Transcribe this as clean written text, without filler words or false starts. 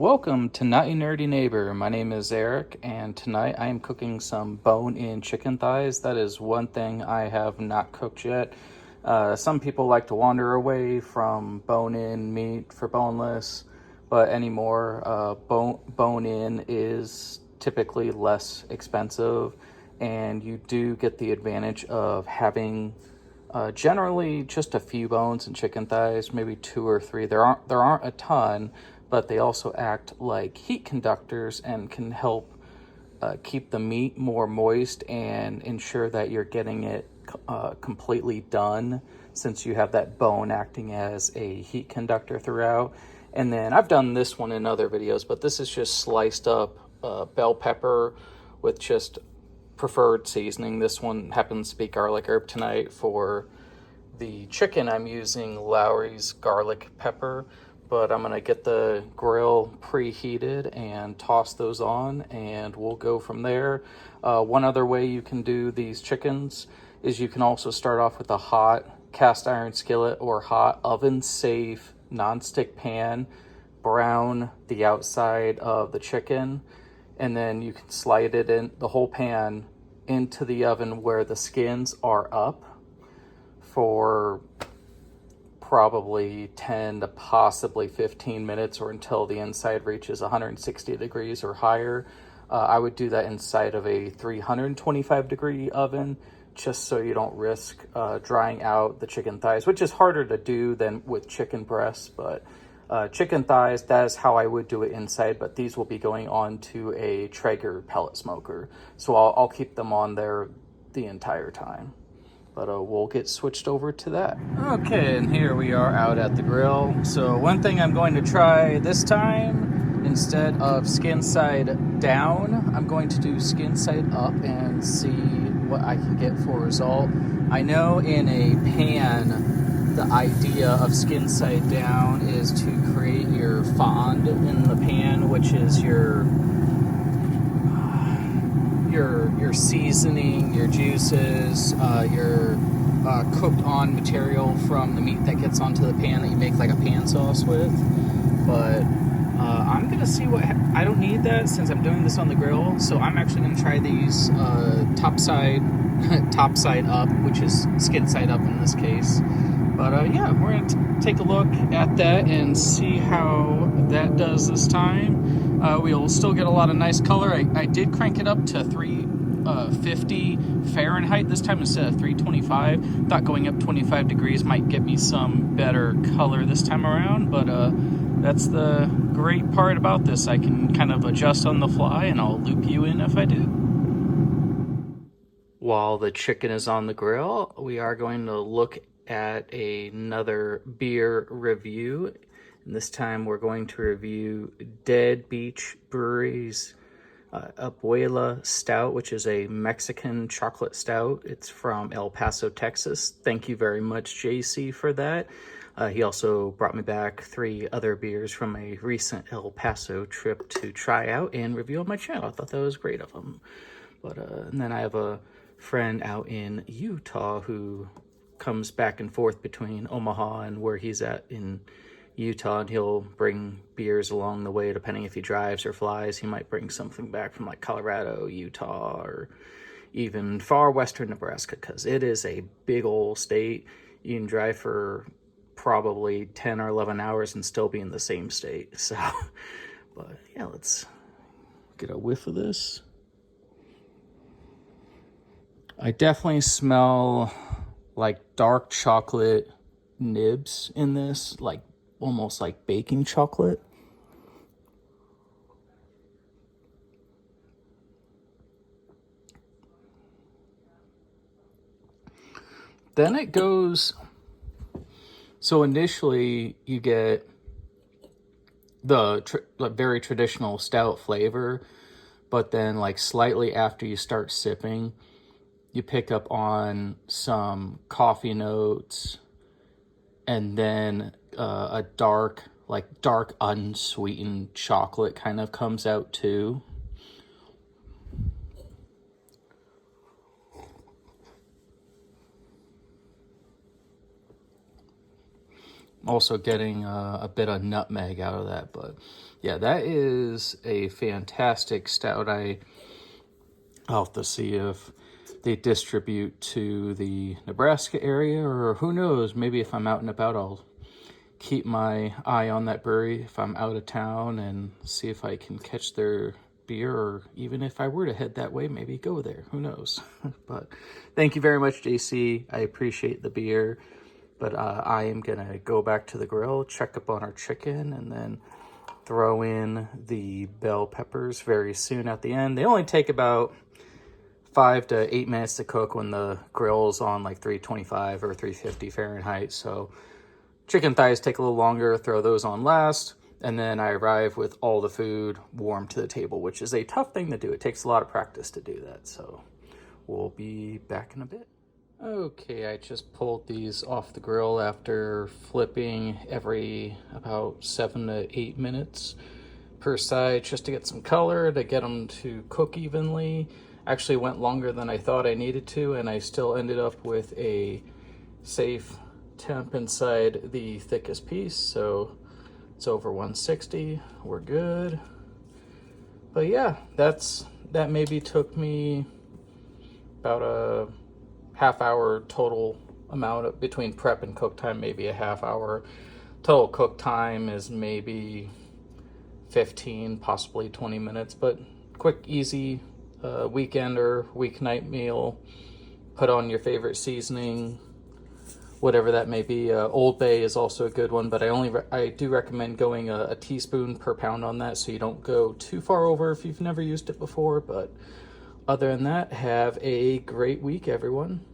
Welcome to Not Your Nerdy Neighbor. My name is Eric, and tonight I am cooking some bone-in chicken thighs. That is one thing I have not cooked yet. Some people like to wander away from bone-in meat for boneless, but anymore, bone-in is typically less expensive, and you do get the advantage of having generally just a few bones in chicken thighs, maybe 2 or 3. There aren't a ton, but they also act like heat conductors and can help keep the meat more moist and ensure that you're getting it completely done, since you have that bone acting as a heat conductor throughout. And then I've done this one in other videos, but this is just sliced up bell pepper with just preferred seasoning. This one happens to be garlic herb tonight. For the chicken, I'm using Lowry's garlic pepper, but I'm gonna get the grill preheated and toss those on, and we'll go from there. One other way you can do these chickens is you can also start off with a hot cast iron skillet or hot oven safe nonstick pan. Brown the outside of the chicken, and then you can slide it in the whole pan into the oven where the skins are up for probably 10 to possibly 15 minutes, or until the inside reaches 160 degrees or higher. I would do that inside of a 325 degree oven, just so you don't risk drying out the chicken thighs, which is harder to do than with chicken breasts. But chicken thighs, that is how I would do it inside, but these will be going on to a Traeger pellet smoker, so I'll keep them on there the entire time. But we'll get switched over to that. Okay, and here we are out at the grill. So one thing I'm going to try this time, instead of skin side down, I'm going to do skin side up and see what I can get for a result. I know in a pan, the idea of skin side down is to create your fond in the pan, which is your seasoning, your juices, your cooked on material from the meat that gets onto the pan that you make like a pan sauce with. But I'm gonna see what I don't need that since I'm doing this on the grill, so I'm actually gonna try these top side up, which is skin side up in this case. But yeah, we're gonna take a look at that and see how that does this time. We'll still get a lot of nice color. I did crank it up to 350 Fahrenheit this time instead of 325. Thought going up 25 degrees might get me some better color this time around, but that's the great part about this. I can kind of adjust on the fly, and I'll loop you in if I do. While the chicken is on the grill, we are going to look at another beer review. And this time we're going to review Deadbeach Brewery's Abuela Stout, which is a Mexican chocolate stout. It's from El Paso, Texas. Thank you very much, JC, for that. He also brought me back 3 other beers from a recent El Paso trip to try out and review on my channel. I thought that was great of him. But and then I have a friend out in Utah who comes back and forth between Omaha and where he's at in Utah, and he'll bring beers along the way depending if he drives or flies. He might bring something back from like Colorado, Utah, or even far western Nebraska, because it is a big old state. You can drive for probably 10 or 11 hours and still be in the same state. So but yeah, let's get a whiff of this. I definitely smell like dark chocolate nibs in this, like almost like baking chocolate. Then it goes, so initially you get the very traditional stout flavor, but then like slightly after you start sipping, you pick up on some coffee notes, and then a dark unsweetened chocolate kind of comes out too. Also getting a bit of nutmeg out of that. But yeah, that is a fantastic stout. I'll have to see if they distribute to the Nebraska area, or who knows, maybe if I'm out and about, I'll keep my eye on that brewery if I'm out of town and see if I can catch their beer, or even if I were to head that way, maybe go there. Who knows? But thank you very much, JC. I appreciate the beer. But I am going to go back to the grill, check up on our chicken, and then throw in the bell peppers very soon at the end. They only take about 5 to 8 minutes to cook when the grill's on like 325 or 350 Fahrenheit. So chicken thighs take a little longer, throw those on last. And then I arrive with all the food warm to the table, which is a tough thing to do. It takes a lot of practice to do that. So we'll be back in a bit. Okay, I just pulled these off the grill after flipping every about 7 to 8 minutes per side just to get some color, to get them to cook evenly. Actually went longer than I thought I needed to, and I still ended up with a safe temp inside the thickest piece, so it's over 160. We're good. But yeah, that maybe took me about a half hour total amount of, between prep and cook time, maybe a half hour. Total cook time is maybe 15, possibly 20 minutes, but quick, easy weekend or weeknight meal. Put on your favorite seasoning, whatever that may be. Old Bay is also a good one, but I do recommend going a teaspoon per pound on that, so you don't go too far over if you've never used it before. But other than that, have a great week, everyone.